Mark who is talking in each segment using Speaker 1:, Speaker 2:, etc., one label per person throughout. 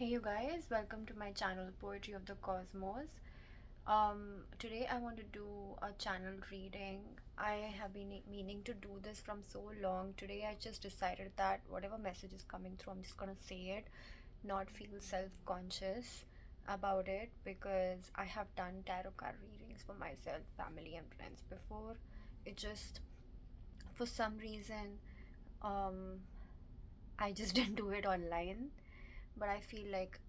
Speaker 1: Hey you guys, welcome to my channel Poetry of the Cosmos. Today I want to do a channel reading. I have been meaning to do this from so long. Today I just decided that whatever message is coming through, I'm just gonna say it, not feel self-conscious about it, because I have done tarot card readings for myself, family and friends before. It just, for some reason, um, I just didn't do it online, but I feel like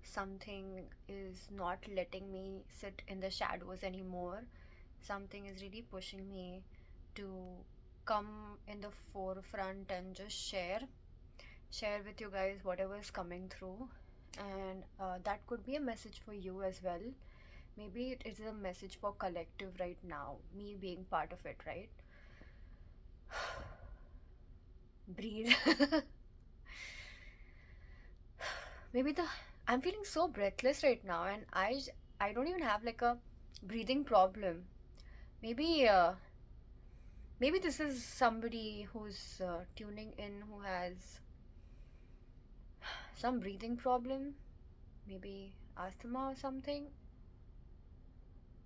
Speaker 1: something is not letting me sit in the shadows anymore. Something is really pushing me to come in the forefront and just share with you guys whatever is coming through. And that could be a message for you as well. Maybe it is a message for collective right now, me being part of it, right? Breathe. Maybe the I'm feeling so breathless right now, and I don't even have like a breathing problem. Maybe maybe this is somebody who's tuning in who has some breathing problem, maybe asthma or something,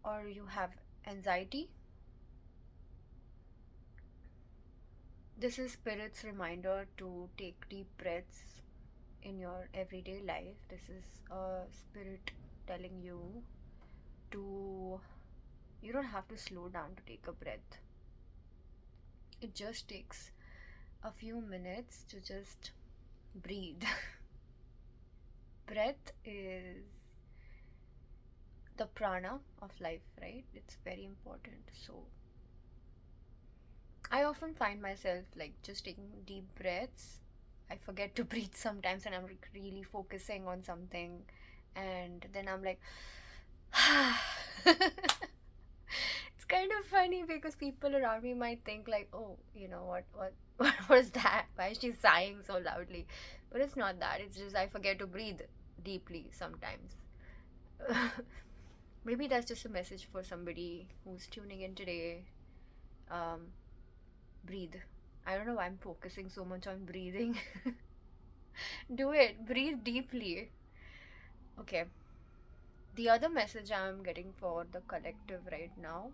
Speaker 1: or you have anxiety. This is spirit's reminder to take deep breaths in your everyday life. This is spirit telling you to, you don't have to slow down to take a breath. It just takes a few minutes to just breathe. Breath is the prana of life, right? It's very important. So I often find myself like just taking deep breaths. I forget to breathe sometimes, and I'm like really focusing on something, and then I'm like, it's kind of funny because people around me might think like, oh, what was that? Why is she sighing so loudly? But it's not that. It's just I forget to breathe deeply sometimes. Maybe that's just a message for somebody who's tuning in today. Um, Breathe. I don't know why I'm focusing so much on breathing. Do it. Breathe deeply. Okay. The other message I'm getting for the collective right now,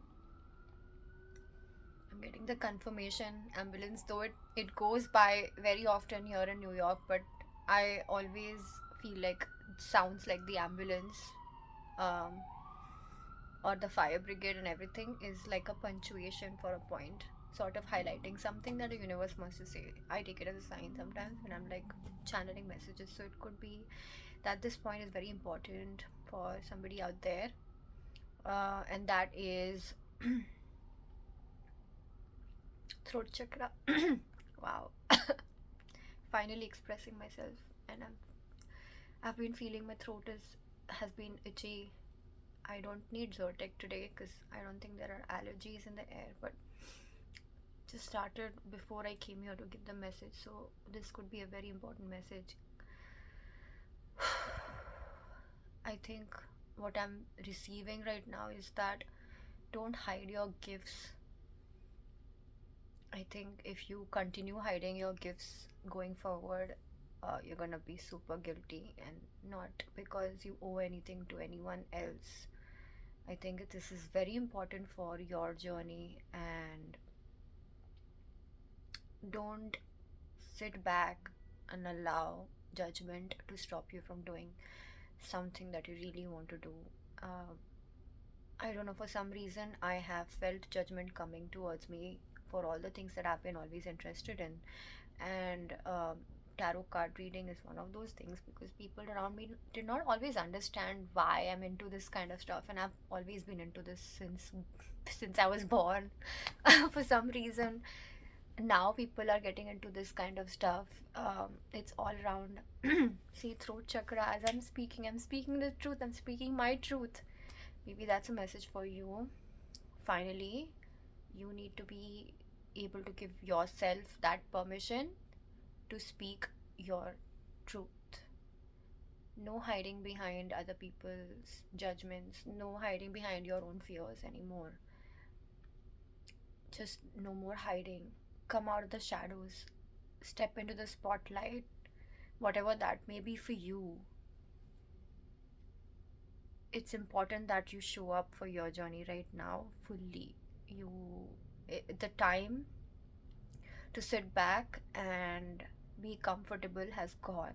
Speaker 1: I'm getting the confirmation ambulance, though it goes by very often here in New York, but I always feel like it sounds like the ambulance, um, or the fire brigade, and everything is like a punctuation for a point, sort of highlighting something that the universe wants to say. I take it as a sign sometimes when I'm like channeling messages. So it could be that this point is very important for somebody out there, and that is throat chakra. Wow. Finally expressing myself, and I've been feeling my throat is has been itchy. I don't need Zyrtec today because I don't think there are allergies in the air, but just started before I came here to give the message, so this could be a very important message. I think what I'm receiving right now is that don't hide your gifts. I think if you continue hiding your gifts going forward, you're gonna be super guilty, and not because you owe anything to anyone else. I think this is very important for your journey, and don't sit back and allow judgment to stop you from doing something that you really want to do. Uh, I don't know, for some reason, I have felt judgment coming towards me for all the things that I've been always interested in. And tarot card reading is one of those things, because people around me did not always understand why I'm into this kind of stuff, and I've always been into this since I was born. For some reason, now people are getting into this kind of stuff. It's all around. See, throat chakra, as I'm speaking the truth, I'm speaking my truth. Maybe that's a message for you. Finally, you need to be able to give yourself that permission to speak your truth. No hiding behind other people's judgments, no hiding behind your own fears anymore. Just no more hiding. Come out of the shadows, step into the spotlight, whatever that may be for you, it's important that you show up for your journey right now fully. You, the time to sit back and be comfortable has gone.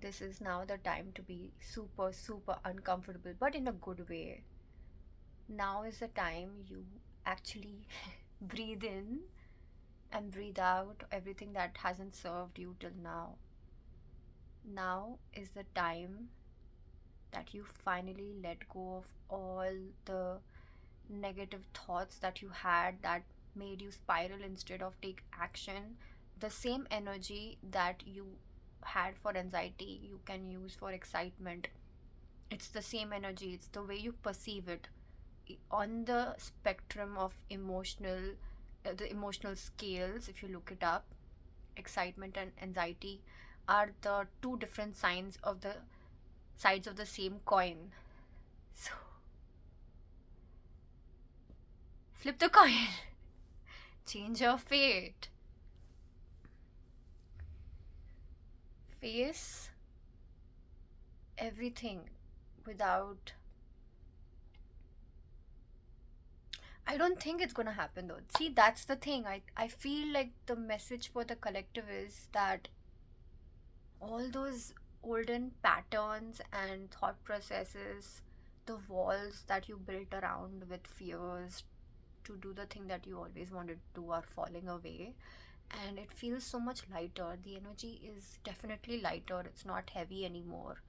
Speaker 1: This is now the time to be super, super uncomfortable, but in a good way. Now is the time you actually breathe in and breathe out everything that hasn't served you till now. Now is the time that you finally let go of all the negative thoughts that you had that made you spiral instead of take action. The same energy that you had for anxiety you can use for excitement. It's the same energy, it's the way you perceive it. On the spectrum of the emotional scales, if you look it up, excitement and anxiety are the two different sides of the same coin. So flip the coin. Change your fate. Face everything without. I don't think it's gonna happen though. See, that's the thing. I feel like the message for the collective is that all those olden patterns and thought processes, the walls that you built around with fears to do the thing that you always wanted to do, are falling away. And it feels so much lighter. The energy is definitely lighter, it's not heavy anymore.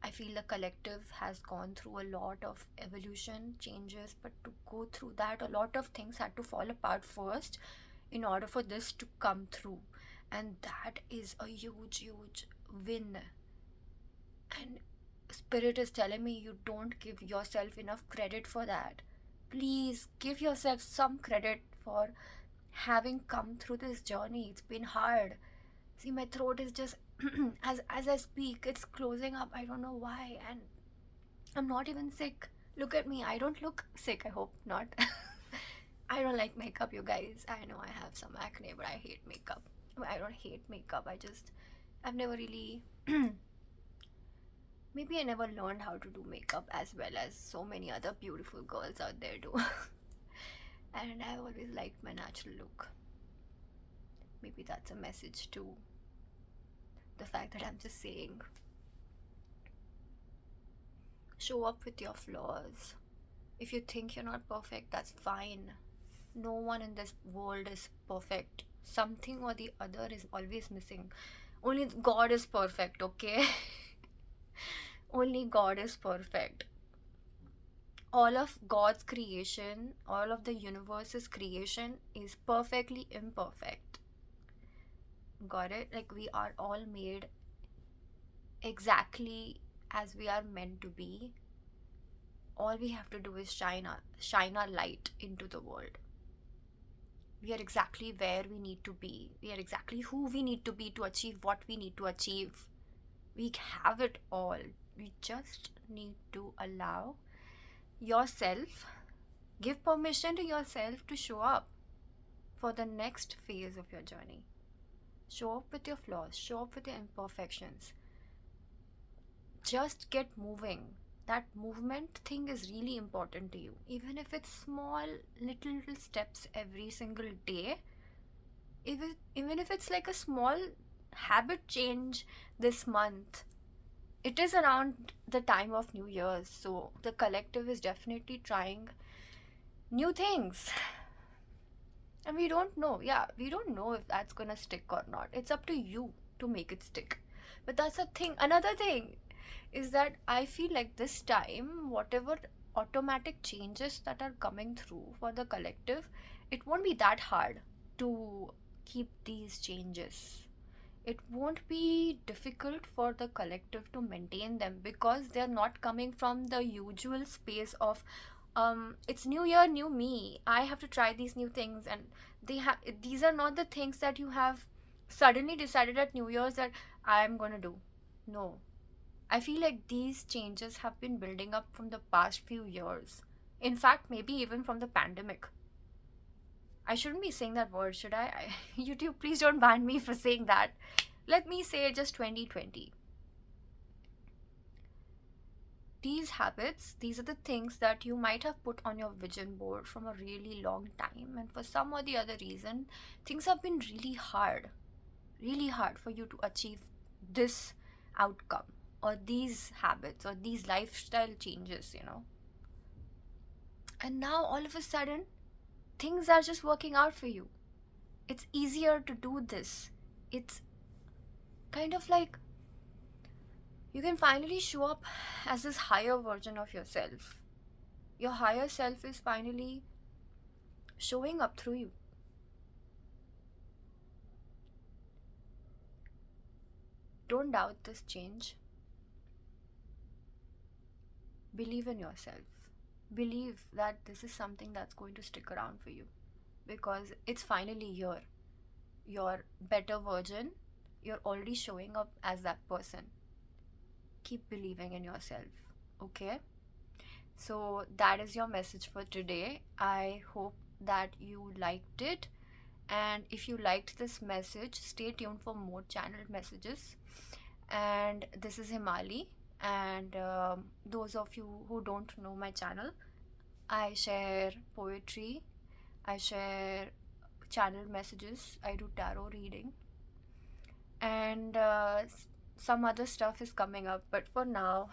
Speaker 1: I feel the collective has gone through a lot of evolution changes, but to go through that, a lot of things had to fall apart first in order for this to come through. And that is a huge, huge win. And Spirit is telling me you don't give yourself enough credit for that. Please give yourself some credit for having come through this journey. It's been hard. See, my throat is just as I speak, it's closing up. I don't know why, and I'm not even sick. Look at me. I don't look sick. I hope not. I don't like makeup, you guys. I know I have some acne, but I hate makeup. Well, I don't hate makeup. I've never really. Maybe I never learned how to do makeup as well as so many other beautiful girls out there do. And I've always liked my natural look. Maybe that's a message too. The fact that I'm just saying, show up with your flaws. If you think you're not perfect, that's fine. No one in this world is perfect. Something or the other is always missing. Only God is perfect, okay? Only God is perfect. All of God's creation, all of the universe's creation is perfectly imperfect. Got it? Like, we are all made exactly as we are meant to be. All we have to do is shine our light into the world. We are exactly where we need to be. We are exactly who we need to be to achieve what we need to achieve. We have it all. We just need to allow yourself, give permission to yourself to show up for the next phase of your journey. Show up with your flaws, show up with your imperfections. Just get moving. That movement thing is really important to you. Even if it's small, little steps every single day, even if it's like a small habit change this month. It is around the time of New Year's, so the collective is definitely trying new things. And we don't know, yeah, we don't know if that's gonna stick or not. It's up to you to make it stick. But that's a thing. Another thing is that I feel like this time, whatever automatic changes that are coming through for the collective, it won't be that hard to keep these changes. It won't be difficult for the collective to maintain them because they're not coming from the usual space of it's new year, new me, I have to try these new things. And these are not the things that you have suddenly decided at New Year's that I'm gonna do. No, I feel like these changes have been building up from the past few years. In fact, maybe even from the pandemic. I shouldn't be saying that word, should I? YouTube, please don't ban me for saying that. let me say just 2020. These habits, these are the things that you might have put on your vision board from a really long time, and for some or the other reason, things have been really hard for you to achieve this outcome or these habits or these lifestyle changes. And now all of a sudden, things are just working out for you. It's easier to do this. It's kind of like you can finally show up as this higher version of yourself. Your higher self is finally showing up through you. Don't doubt this change. Believe in yourself. Believe that this is something that's going to stick around for you because it's finally here. Your better version, you're already showing up as that person. Keep believing in yourself, okay? So, that is your message for today. I hope that you liked it. And if you liked this message, stay tuned for more channeled messages. And this is Himali. And those of you who don't know my channel, I share poetry, I share channeled messages, I do tarot reading, and some other stuff is coming up. But for now,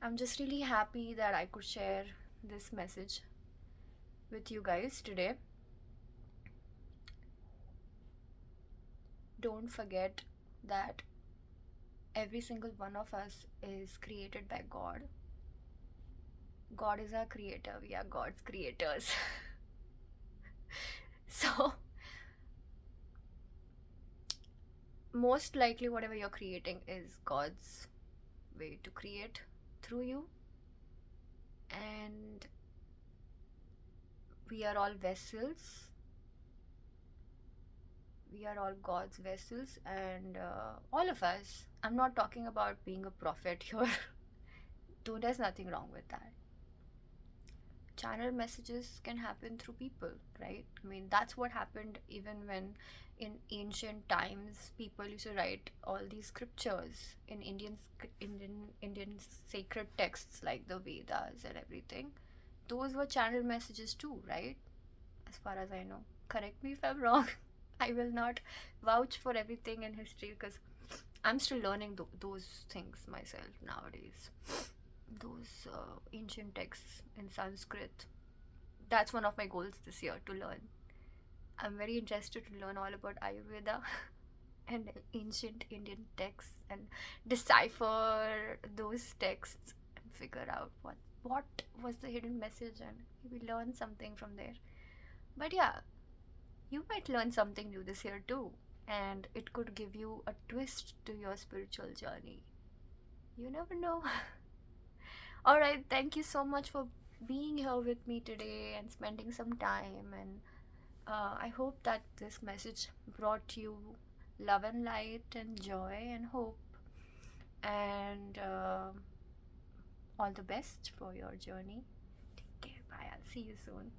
Speaker 1: I'm just really happy that I could share this message with you guys today. Don't forget that every single one of us is created by God. God is our creator, we are God's creators. So, most likely, whatever you're creating is God's way to create through you. And we are all vessels. We are all God's vessels, and all of us. I'm not talking about being a prophet here. There's nothing wrong with that. Channel messages can happen through people, right? I mean, that's what happened even when in ancient times people used to write all these scriptures in Indian sacred texts like the Vedas and everything. Those were channel messages too, right? As far as I know. Correct me if I'm wrong. I will not vouch for everything in history because I'm still learning those things myself nowadays. Those ancient texts in Sanskrit. That's one of my goals this year to learn. I'm very interested to learn all about Ayurveda and ancient Indian texts and decipher those texts and figure out what was the hidden message and maybe learn something from there. But yeah, you might learn something new this year too, and it could give you a twist to your spiritual journey. You never know. All right, thank you so much for being here with me today and spending some time. And I hope that this message brought you love and light and joy and hope. And all the best for your journey. Take care. Bye. I'll see you soon.